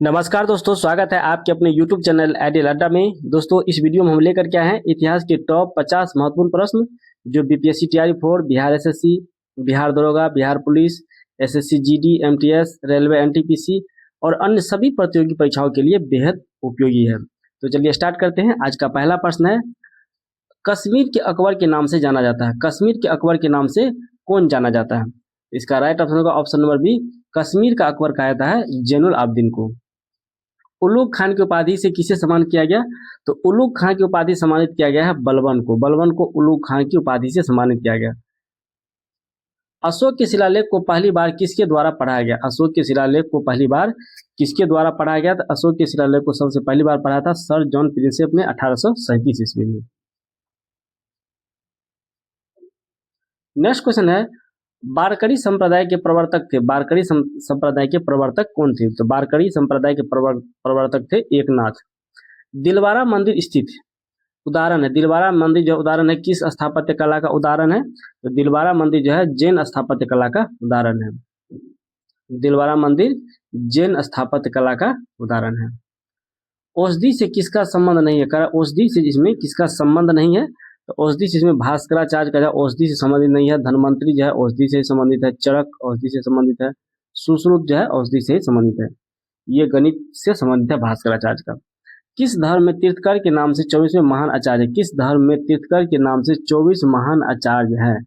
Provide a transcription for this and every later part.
नमस्कार दोस्तों, स्वागत है आपके अपने YouTube चैनल आइडियल अड्डा में। दोस्तों, इस वीडियो में हम लेकर के आए हैं इतिहास के टॉप 50 महत्वपूर्ण प्रश्न जो BPSC TRE 4, Bihar SSC, Bihar दरोगा, Bihar police, SSC GD, MTS, railway NTPC और अन्य सभी प्रतियोगी परीक्षाओं के लिए बेहद उपयोगी है। तो चलिए स्टार्ट करते हैं। आज का पहला प्रश्न है, कश्मीर के अकबर के नाम से जाना जाता है। कश्मीर के अकबर के नाम से कौन जाना जाता है? इसका राइट ऑप्शन होगा ऑप्शन नंबर बी, कश्मीर का अकबर कहा जाता है जैनुल आबदीन को। उलुग खान की उपाधि से किसे सम्मानित किया गया? तो उलुग खान की उपाधि सम्मानित किया गया है बलबन को। बलबन को उलुग खान की उपाधि से सम्मानित किया गया। अशोक के शिलालेख को पहली बार किसके द्वारा पढ़ाया गया? अशोक के शिलालेख को पहली बार किसके द्वारा पढ़ाया गया? तो अशोक के शिलालेख को सबसे पहली बार पढ़ा था सर जॉन प्रिंसेप ने 1837 ईस्वी में। नेक्स्ट क्वेश्चन है, बारकरी संप्रदाय के प्रवर्तक थे। बारकरी संप्रदाय के प्रवर्तक कौन थे? तो बारकरी संप्रदाय के प्रवर्तक थे एकनाथ। दिलवारा मंदिर स्थित उदाहरण है। दिलवारा मंदिर जो उदाहरण है किस स्थापत्य कला का उदाहरण है? तो दिलवारा मंदिर जो है जैन स्थापत्य कला का उदाहरण है। दिलवारा मंदिर जैन स्थापत्य कला का उदाहरण है। औषधि से किसका संबंध नहीं है? औषधि से इसमें किसका संबंध नहीं है? तो औषधि से इसमें भास्कराचार्य का औषधि से संबंधित नहीं है। धनवंतरी जो है औषधि से संबंधित है। चरक औषधि से संबंधित है। सुश्रुत जो है औषधि से संबंधित है। ये गणित से संबंधित है भास्कराचार्य का। किस धर्म में तीर्थकर के नाम से 24वें महान आचार्य? किस धर्म में तीर्थकर के नाम से 24 महान आचार्य है?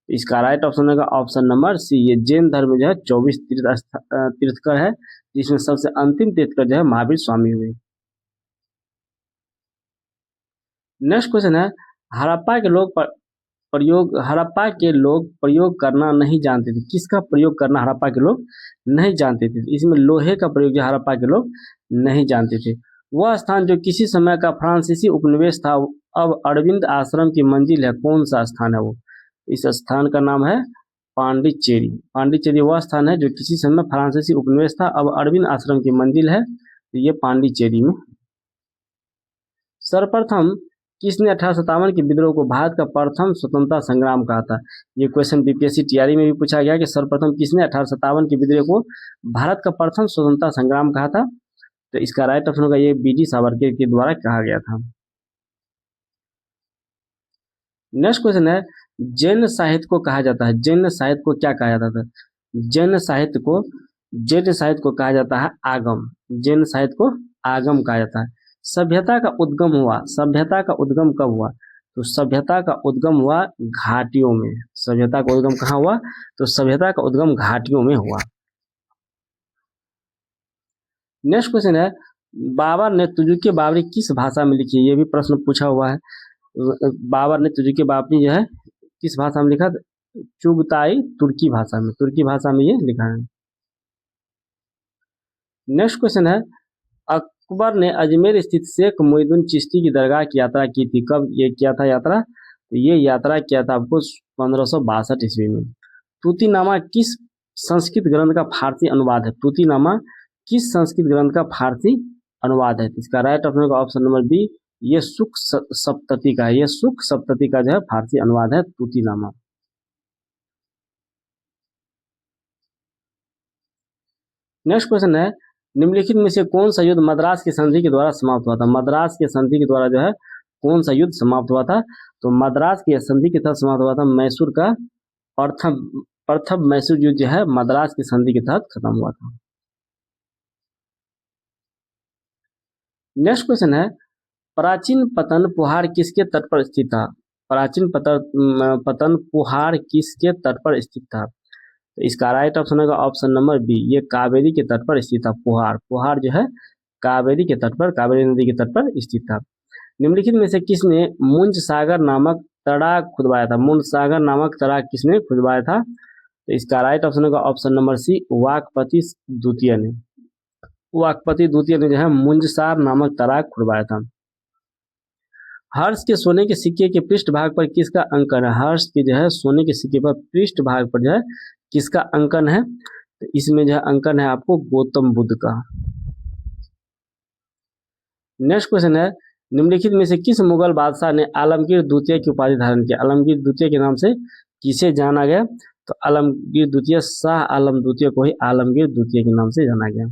इसका राइट ऑप्शन होगा ऑप्शन नंबर सी। ये जैन धर्म में जो है 24 तीर्थकर है, जिसमें सबसे अंतिम तीर्थकर जो है महावीर स्वामी हुए। नेक्स्ट क्वेश्चन है, हड़प्पा के लोग प्रयोग करना नहीं जानते थे। किसका प्रयोग करना हड़प्पा के लोग नहीं जानते थे? इसमें लोहे का प्रयोग जो हड़प्पा के लोग नहीं जानते थे। वह स्थान जो किसी समय का फ्रांसीसी उपनिवेश था अब अरविंद आश्रम की मंजिल है, कौन सा स्थान है वो? इस स्थान का नाम है पांडिचेरी। पांडिचेरी वह स्थान है जो किसी समय फ्रांसीसी उपनिवेश था, अब अरविंद आश्रम की मंजिल है, तो ये पांडिचेरी में। सर्वप्रथम किसने 1857 के विद्रोह को भारत का प्रथम स्वतंत्रता संग्राम कहा था? ये क्वेश्चन बीपीएससी टीआरई में भी पूछा गया कि सर्वप्रथम किसने 1857 के विद्रोह को भारत का प्रथम स्वतंत्रता संग्राम कहा था? तो इसका राइट ऑप्शन होगा ये बीडी सावरकर के द्वारा कहा गया था। नेक्स्ट क्वेश्चन है, जैन साहित्य को कहा जाता है। जैन साहित्य को क्या कहा जाता था? जैन साहित्य को कहा जाता है आगम। जैन साहित्य को आगम कहा जाता है। सभ्यता का उद्गम हुआ। सभ्यता का उद्गम कब हुआ? तो सभ्यता का उद्गम हुआ घाटियों में। सभ्यता का उद्गम कहाँ हुआ? तो सभ्यता का उद्गम घाटियों में हुआ। नेक्स्ट क्वेश्चन है, बाबर ने तुजुक बाबरी किस भाषा में लिखी है? ये भी प्रश्न पूछा हुआ है। बाबर ने तुजुक बाबरी जो है किस भाषा में लिखा? चुगताई तुर्की भाषा में। तुर्की भाषा में ये लिखा है। नेक्स्ट क्वेश्चन है, अकबर ने अजमेर स्थित शेख मोइनुद्दीन चिश्ती की दरगाह की यात्रा की थी। कब ये किया था यात्रा? तो ये यात्रा किया था आपको 1562 ईस्वी में। तूतीनामा किस संस्कृत ग्रंथ का फारसी अनुवाद है? तूतीनामा किस संस्कृत ग्रंथ का फारसी अनुवाद है? इसका राइट ऑप्शन होगा ऑप्शन नंबर बी, ये सुख सप्तती का है। ये सुख सप्तती का जो है फारसी अनुवाद है तूतीनामा। नेक्स्ट क्वेश्चन है, निम्नलिखित में से कौन सा युद्ध मद्रास की संधि के द्वारा समाप्त हुआ था? मद्रास की संधि के द्वारा जो है कौन सा युद्ध समाप्त हुआ था? तो मद्रास की संधि के तहत समाप्त हुआ था मैसूर का प्रथम मैसूर युद्ध जो है मद्रास की संधि के तहत खत्म हुआ था। नेक्स्ट क्वेश्चन है, प्राचीन पतन पुहार किसके तट पर स्थित था? प्राचीन पतन पुहार किसके तट पर स्थित था? तो इसका राइट ऑप्शन होगा ऑप्शन नंबर बी, ये कावेरी के तट पर स्थित था। पुहार पुहार जो है कावेरी के तट पर, कावेरी नदी के तट पर स्थित था। निम्नलिखित में से किसने मुंज सागर नामक तड़ाग खुदवाया था? मुंज सागर नामक तड़ाग किसने खुदवाया था? तो इसका राइट ऑप्शन होगा ऑप्शन नंबर सी, वाकपति द्वितीय ने। वाकपति द्वितीय ने जो है मुंजसार नामक तड़ाग खुदवाया था। हर्ष के सोने के सिक्के के पृष्ठ भाग पर किसका अंकन है? हर्ष के जो है सोने के सिक्के पर पृष्ठ भाग पर जो है किसका अंकन है? तो इसमें जो है अंकन है आपको गौतम बुद्ध का। नेक्स्ट क्वेश्चन है, निम्नलिखित में से किस मुगल बादशाह ने आलमगीर द्वितीय की उपाधि धारण किया? आलमगीर द्वितीय के नाम से किसे जाना गया? तो आलमगीर द्वितीय, शाह आलम द्वितीय को ही आलमगीर द्वितीय के नाम से जाना गया।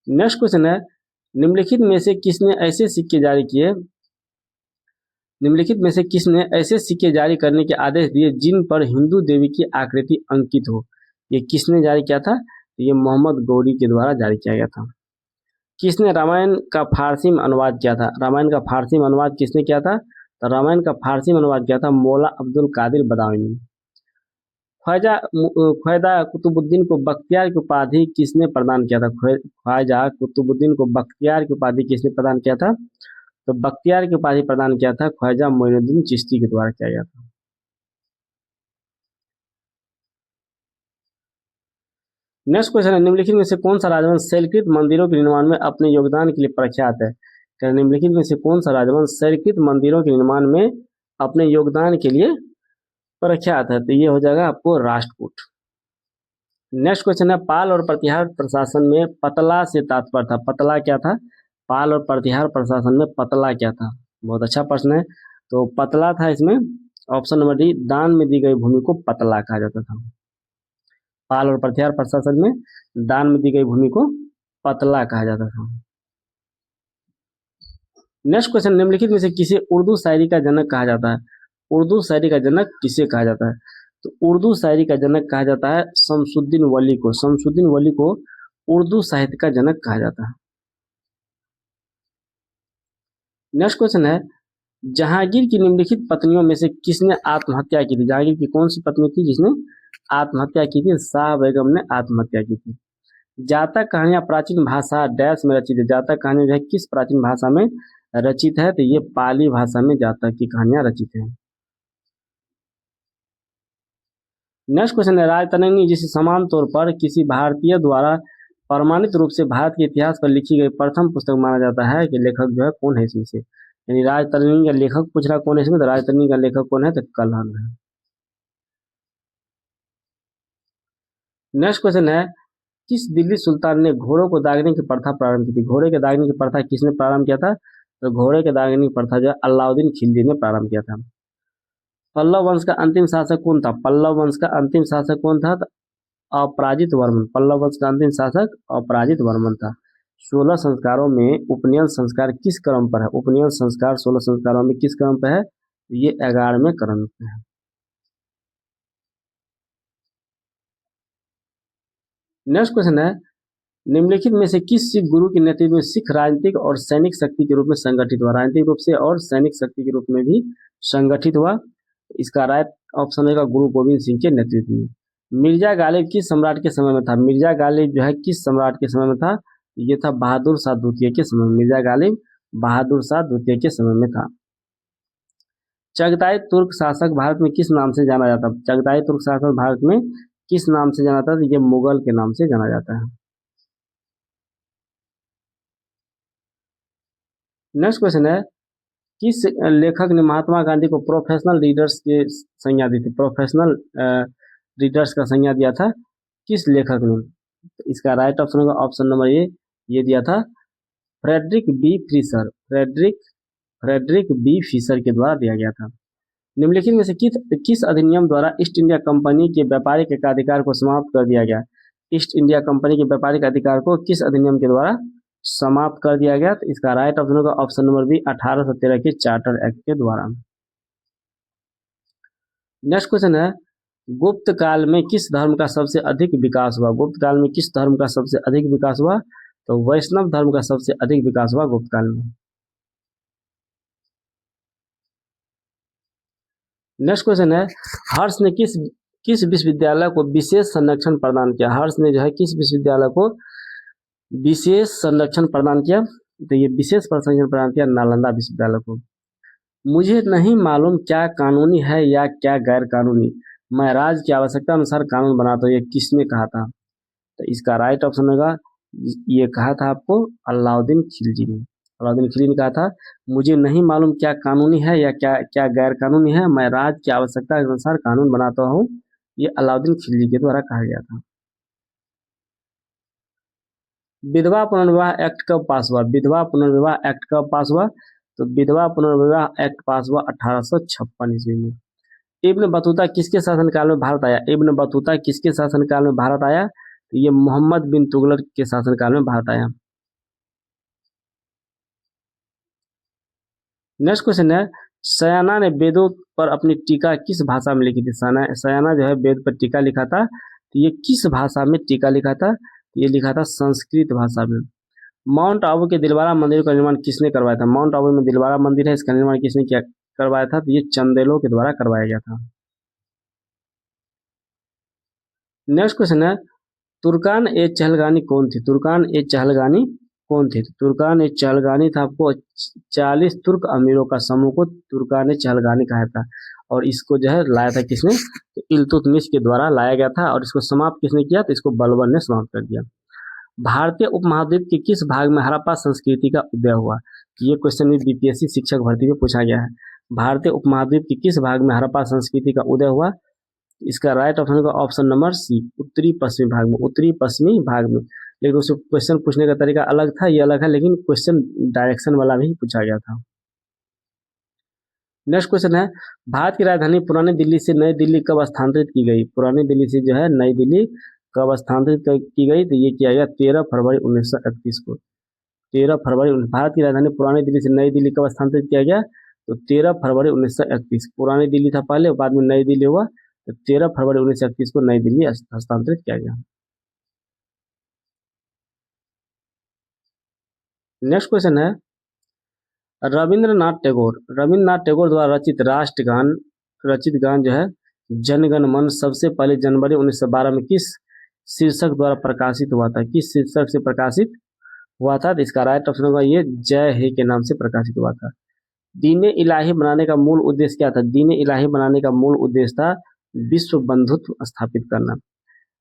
नेक्स्ट क्वेश्चन है, निम्नलिखित में से किसने ऐसे सिक्के जारी किए, निम्नलिखित में से किसने ऐसे सिक्के जारी करने के आदेश दिए जिन पर हिंदू देवी की आकृति अंकित हो। ये किसने जारी किया था, ये मोहम्मद गौरी के द्वारा जारी किया गया था। किसने रामायण का फारसी में अनुवाद किया था, रामायण का फारसी में अनुवाद किसने किया था, तो रामायण का फारसी में अनुवाद किया था मौला अब्दुल कादिर बदावी ने। ख्वाजा कुतुबुद्दीन को बख्तियार की उपाधि किसने प्रदान किया था, ख्वाजा कुतुबुद्दीन को बख्तियार की उपाधि किसने प्रदान किया था, तो बख्तियार की उपाधि प्रदान किया था ख्वाजा मोइनुद्दीन चिश्ती के द्वारा किया गया था। नेक्स्ट क्वेश्चन है, निम्नलिखित में से कौन सा राजवंश शैलकृत मंदिरों के निर्माण में अपने योगदान के लिए प्रख्यात है, क्या निम्नलिखित में से कौन सा राजवंश शैलकृत मंदिरों के निर्माण में अपने योगदान के लिए प्रख्यात है, तो ये हो जाएगा आपको राष्ट्रकूट। नेक्स्ट क्वेश्चन है, पाल और प्रतिहार प्रशासन में पतला से तात्पर्य था, पतला क्या था, पाल और प्रतिहार प्रशासन में पतला क्या था, बहुत अच्छा प्रश्न है। तो पतला था इसमें ऑप्शन नंबर डी, दान में दी गई भूमि को पतला कहा जाता था। पाल और प्रतिहार प्रशासन में दान में दी गई भूमि को पतला कहा जाता था। नेक्स्ट क्वेश्चन, निम्नलिखित में से किसे उर्दू शायरी का जनक कहा जाता है, उर्दू शायरी का जनक किसे कहा जाता है, तो उर्दू शायरी का जनक कहा जाता है शमसुद्दीन वली को, शमसुद्दीन वली को उर्दू साहित्य का जनक कहा जाता है। नेक्स्ट क्वेश्चन है, जहांगीर की निम्नलिखित पत्नियों में से किसने आत्महत्या की थी, जहांगीर की कौन सी पत्नी थी जिसने आत्महत्या की थी, शाह बेगम ने आत्महत्या की थी। जातक कहानियां प्राचीन भाषा डैश में रचित है, जातक कहानियां जो है किस प्राचीन भाषा में रचित है, तो ये पाली भाषा में जातक की कहानियां रचित है। नेक्स्ट क्वेश्चन है, राजतरंगिणी जिसे समान तौर पर किसी भारतीय द्वारा प्रमाणित रूप से भारत के इतिहास पर लिखी गई प्रथम पुस्तक माना जाता है कि लेखक जो है कौन है इसमें से, यानी राजतरंगिणी का लेखक पूछ रहा कौन है इसमें, तो राजतरंगिणी का लेखक कौन है, तो कल्हण है। नेक्स्ट क्वेश्चन है, किस दिल्ली सुल्तान ने घोड़ों को दागने की प्रथा प्रारंभ की थी, घोड़े के दागने की प्रथा किसने प्रारंभ किया था, तो घोड़े के दागने की प्रथा जो है अलाउद्दीन खिलजी ने प्रारंभ किया था। पल्लव वंश का अंतिम शासक कौन था, पल्लव वंश का अंतिम शासक कौन था, अपराजित वर्मन, पल्लव वंश का अंतिम शासक अपराजित वर्मन था। 16 संस्कारों में उपनयन संस्कार किस क्रम पर है, उपनयन संस्कार 16 संस्कारों में किस क्रम पर है, ये 11वें क्रम पे है। नेक्स्ट क्वेश्चन है, निम्नलिखित में से किस सिख गुरु के नेतृत्व में सिख राजनीतिक और सैनिक शक्ति के रूप में संगठित हुआ, राजनीतिक रूप से और सैनिक शक्ति के रूप में भी संगठित हुआ, इसका राइट ऑप्शन है गुरु गोविंद सिंह के नेतृत्व में। मिर्जा गालिब किस सम्राट के समय में था, मिर्जा गालिब जो है किस सम्राट के समय में था, ये था बहादुर शाह द्वितीय के समय में, मिर्जा गालिब बहादुर शाह द्वितीय के समय में था। चगताई तुर्क शासक भारत में किस नाम से जाना जाता है, चगताई तुर्क शासक भारत में किस नाम से जाना जाता है, ये मुगल के नाम से जाना जाता है। नेक्स्ट क्वेश्चन है, किस लेखक ने महात्मा गांधी को प्रोफेशनल लीडर्स की संज्ञा दी थी, प्रोफेशनल लीडर्स का संज्ञा दिया था किस लेखक ने, इसका राइट ऑप्शन होगा ऑप्शन नंबर ये दिया था Frederick B Fisher, Frederick B Fisher के द्वारा दिया गया था। निम्नलिखित में से किस अधिनियम द्वारा ईस्ट इंडिया कंपनी के व्यापारिक एकाधिकार को समाप्त कर दिया गया, ईस्ट इंडिया कंपनी के व्यापारिक अधिकार को किस अधिनियम के द्वारा समाप्त कर दिया गया, तो इसका राइट ऑप्शन होगा ऑप्शन नंबर बी 1813 के चार्टर एक्ट के द्वारा। नेक्स्ट क्वेश्चन है, गुप्त काल में किस धर्म का सबसे अधिक विकास हुआ, गुप्त काल में किस धर्म का सबसे अधिक विकास हुआ, तो वैष्णव धर्म का सबसे अधिक विकास हुआ गुप्त काल में। नेक्स्ट क्वेश्चन है, हर्ष ने किस विश्वविद्यालय को विशेष संरक्षण प्रदान किया, हर्ष ने जो है किस विश्वविद्यालय को विशेष संरक्षण प्रदान किया, तो ये विशेष संरक्षण प्रदान किया नालंदा विश्वविद्यालय को। मुझे नहीं मालूम क्या कानूनी है या क्या गैर कानूनी, मैं राज्य की आवश्यकता अनुसार कानून बनाता हूँ, ये किसने कहा था, तो इसका राइट ऑप्शन होगा ये कहा था आपको अलाउद्दीन खिलजी ने, अलाउद्दीन खिलजी ने कहा था मुझे नहीं मालूम क्या कानूनी है या क्या गैर कानूनी है, मैं राज्य की आवश्यकता के अनुसार कानून बनाता हूँ, ये अलाउद्दीन खिलजी के द्वारा कहा गया था। विधवा पुनर्विवाह एक्ट कब पास हुआ, विधवा पुनर्विवाह एक्ट कब पास हुआ, तो विधवा पुनर्विवाह एक्ट पास हुआ 1856 ईस्वी में। इब्न बतूता किसके शासनकाल में भारत आया, इब्न बतूता किसके शासनकाल में भारत आया, तो ये मोहम्मद बिन तुगलक के शासनकाल में भारत आया। नेक्स्ट क्वेश्चन है, सयाना ने वेदों पर अपनी टीका किस भाषा में लिखी थी? सयाना जो है वेद पर टीका लिखा था, तो ये किस भाषा में टीका लिखा था? ये लिखा था संस्कृत भाषा में। माउंट आबू के दिलवारा मंदिर का निर्माण किसने करवाया था? माउंट आबू में दिलवारा मंदिर है, इसका निर्माण किसने किया करवाया था? तो ये चंदेलों के द्वारा करवाया गया था। नेक्स्ट क्वेश्चन है, तुर्कान ए चहलगानी कौन थी? तुर्कान ए चहलगानी कौन थी? तुर्कान ए चहलगानी था आपको 40 तुर्क अमीरों का समूह को तुर्कान ए चहलगानी कहा था, और इसको जो है लाया था किसने? तो इल्तुतमिश के द्वारा लाया गया था, और इसको समाप्त किसने किया? तो इसको बलबन ने समाप्त कर दिया। भारतीय उपमहाद्वीप के किस भाग में हड़प्पा संस्कृति का उदय हुआ? ये क्वेश्चन भी बीपीएससी शिक्षक भर्ती में पूछा गया है। भारतीय उपमहाद्वीप के किस भाग में हड़प्पा संस्कृति का उदय हुआ? इसका राइट ऑप्शन होगा ऑप्शन नंबर सी, उत्तरी पश्चिमी भाग में, उत्तरी पश्चिमी भाग में। लेकिन उससे क्वेश्चन पूछने का तरीका अलग था, ये अलग है, लेकिन क्वेश्चन डायरेक्शन वाला भी पूछा गया था। नेक्स्ट क्वेश्चन है, भारत की राजधानी पुरानी दिल्ली से नई दिल्ली कब स्थानांतरित की गई? पुरानी दिल्ली से जो है नई दिल्ली कब स्थानांतरित की गई? तो ये किया गया 13 फरवरी 1931 को। 13 फरवरी। भारत की राजधानी पुरानी दिल्ली से नई दिल्ली कब स्थानांतरित किया गया? तो 13 फरवरी 1931। पुरानी दिल्ली था पहले, बाद में नई दिल्ली हुआ, तो 13 फरवरी 1931 को नई दिल्ली हस्तांतरित किया गया। नेक्स्ट क्वेश्चन है, रविंद्रनाथ टैगोर द्वारा रचित गान जो है जनगण मन सबसे पहले जनवरी 1912 में किस शीर्षक द्वारा प्रकाशित हुआ था? किस शीर्षक से प्रकाशित हुआ था? तो इसका राइट ऑप्शन होगा ये जय हे के नाम से प्रकाशित हुआ था। दीन इलाही बनाने का मूल उद्देश्य क्या था? दीन इलाही बनाने का मूल उद्देश्य था विश्व बंधुत्व स्थापित करना।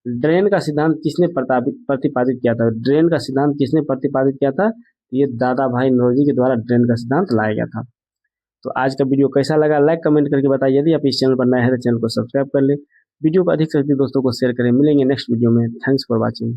ड्रेन का सिद्धांत किसने प्रतिपादित किया था? ड्रेन का सिद्धांत किसने प्रतिपादित किया था? ये दादा भाई नौरोजी के द्वारा ड्रेन का सिद्धांत लाया गया था। तो आज का वीडियो कैसा लगा लाइक कमेंट करके बताइए। यदि आप इस चैनल पर नए हैं तो चैनल को सब्सक्राइब कर ले, वीडियो को अधिक से अधिक दोस्तों को शेयर करें। मिलेंगे नेक्स्ट वीडियो में। Thanks for watching.